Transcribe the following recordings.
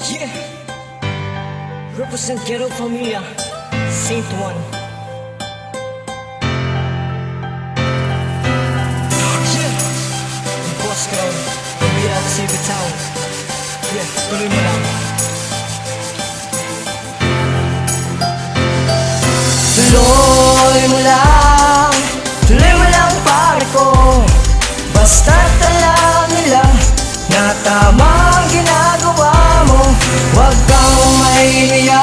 Yeah, represent Ghetto Familia, Saint One. Yeah, Boss Crown, pambira sa City Town. Yeah, tuloy mo lang. Tuloy mo lang pare ko. Basta't alam nila na tama ang ginagawa mo. Huwag kang mahihiya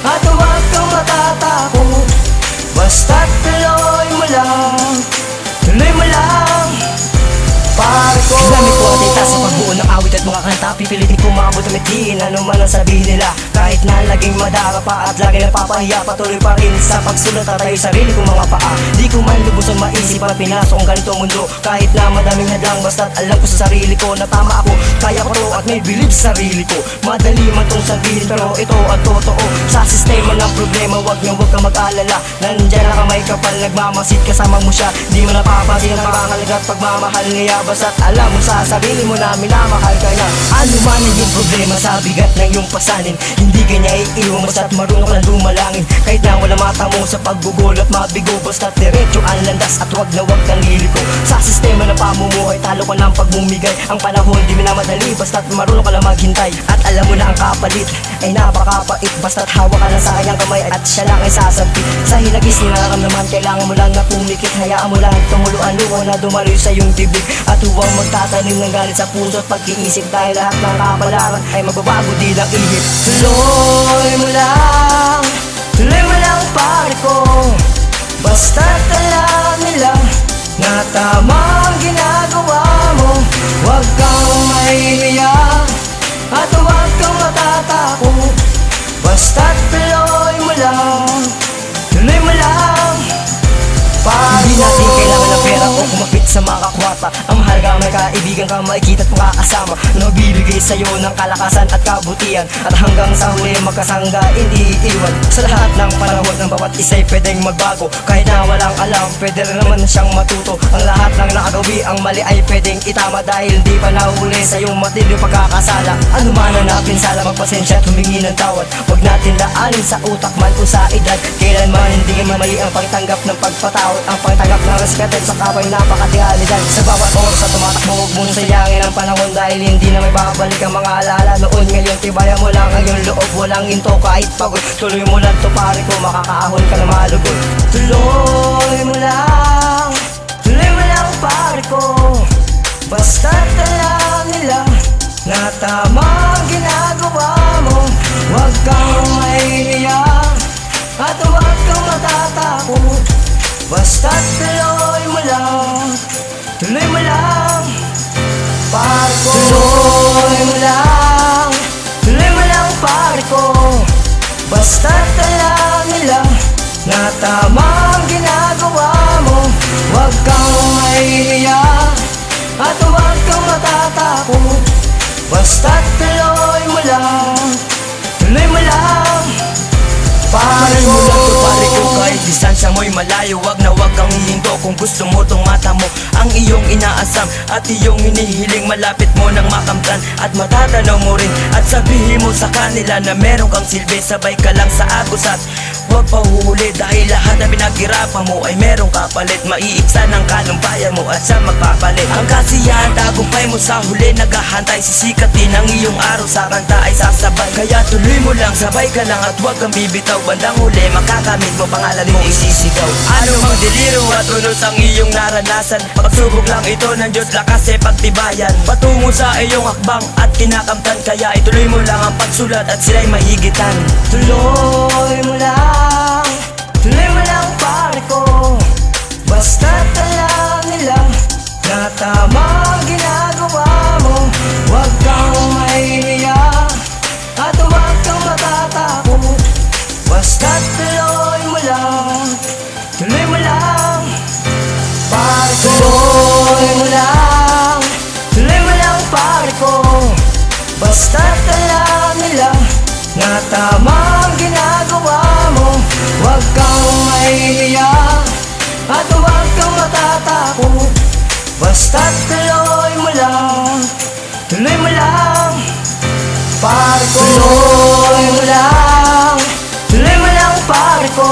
at huwag kang matatakot. Basta't tuloy mo lang pare ko. Ginamit ko ang data sa pagbuo ng awit at mga kanta. Pipilitin ko maabot ang mitiin, ano man ang sabihin nila. Kahit na laging madara pa at lagi napapahiya, patuloy pa rin sa pagsulat at tayo sarili kong mga paa. Di ko man lubusan maisip at pinasok ang ganito mundo. Kahit na madaming hadlang, basta't alam ko sa sarili ko na tama ako, kaya ko to at may believe sa sarili ko. Madali man tong sabihin pero ito at totoo. Sa sistema ng problema, huwag kang mag-alala. Nandiyan na kamay kapal, nagmamasid kasama mo siya. Di mo napapansin ang pangalaga at pagmamahal niya. Basta't alam mo sa sarili mo na minamahal ka niya. Ano man yung problema sa bigat ng iyong pasanin, hindi ka niya iiwan basta't marunong ka lang lumalangin. Kahit na wala mata mo sa paggugol at mabigo, basta't diretso ang landas at wag kang liliko. Sa sistema ng pamumuhay, talo ka ng pagbumigay. Ang panahon di minamadali, basta't marunong ka lang maghintay. At alam mo na ang kapalit ay napakapait, basta't hawak ka lang sa kanyang kamay at siya lang ay sasampit. Sa hilagis nararamdaman, kailangan mo lang na pumikit. Hayaan mo lang tumuluan luwa na dumaloy sa iyong dibdib. At huwag magtatanim ng galit sa puso at pag-iisip, dahil lahat ng kapalaran ay magbabago di lang ihip. Tuloy mo lang pare ko. Basta't alam nila na tama ang ginagawa mo. Huwag kang mahihiya at huwag kang matatakot. Basta't tuloy mo lang pare ko. Hindi natin kailangan ng pera o kumapit sa mga kakwata. Ang mahalaga may kaibigan ka, makikita at makakasama na magbibigay sa'yo ng kalakasan at kabutihan. At hanggang sa huli magkasangga, hindi iiwan. Sa lahat ng panahon ng bawat isa'y pwedeng magbago. Kahit na walang alam, pwede rin naman siyang matuto. Ang lahat ng nakagawi, ang mali ay pwedeng itama. Dahil di pa nahuli sa iyong matinding pagkakasala. Ano man ang napinsala, magpasensya at humingi ng tawad. Huwag natin daanin sa utak man o sa edad. Kailanman hindi mali ang pagtanggap ng pagpatawad. Ang pagtanggap ng respeto sa kapwa ay napakatingalidad. Sa bawat oras sa tumatakbo, huwag mong sayangin ang panahon, dahil hindi na may babalik ang mga alaala noon. Ngayon tibayan mo lang ang iyong loob, walang hinto kahit pagod. Tuloy mo lang to pare ko, makakaahon ka na malugod. Tuloy mo lang pare ko. Basta't alam nila na tama ang ginagawa mo. Huwag kang mahihiya at huwag kang matatakot. Basta't tuloy mo lang pare ko. Tuloy mo lang pare ko. Basta't alam nila na tama ang ginagawa mo. Huwag kang mahihiya at huwag kang matatakot. Basta't tuloy mo lang pare ko. Pare ko, kahit distansya mo'y malayo, wag kang hihinto. Kung gusto mo tong mata mo ang iyong inaasam at iyong hinihiling, malapit mo nang makamtan at matatanaw mo rin. At sabihin mo sa kanila na meron kang silbi, sabay ka lang sa agos at huwag pahuhuli. Dahil lahat na pinaghirapan mo ay merong kapalit. Maiiksa ng kalumpayan mo at siya magpapalit. Ang kasiyahan, tagumpay mo sa huli, naghahantay, sisikatin ang iyong araw sa kanta ay sasabay. Kaya tuloy mo lang, sabay ka lang at huwag kang bibitaw. Bandang huli, makakamit mo, pangalan mo isisigaw. Ano mang deliro at unos ang iyong naranasan, pagsubok lang ito ng Diyos, lakas e pagtibayan. Patungo sa iyong hakbang at kinakamtan, kaya ituloy mo lang ang pagsulat at sila'y mahigitan. Tuloy mo lang pare ko. Basta't alam nila na tama ang ginagawa mo. Huwag kang mahihiya at huwag kang matatakot. Basta't tuloy mo lang pare ko. Tuloy mo lang pare ko. Basta't alam nila na tama ang ginagawa mo. Huwag kang mahihiya at huwag kang matatakot. Basta't tuloy mo lang pare ko. Tuloy mo lang pare ko.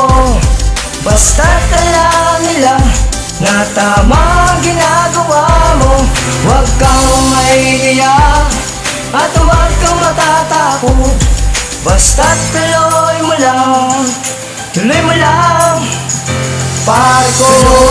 Basta't alam nila na tama ang ginagawa mo. Huwag kang maiiyak at huwag kang matatakot. Basta't tuloy mo lang, pare ko.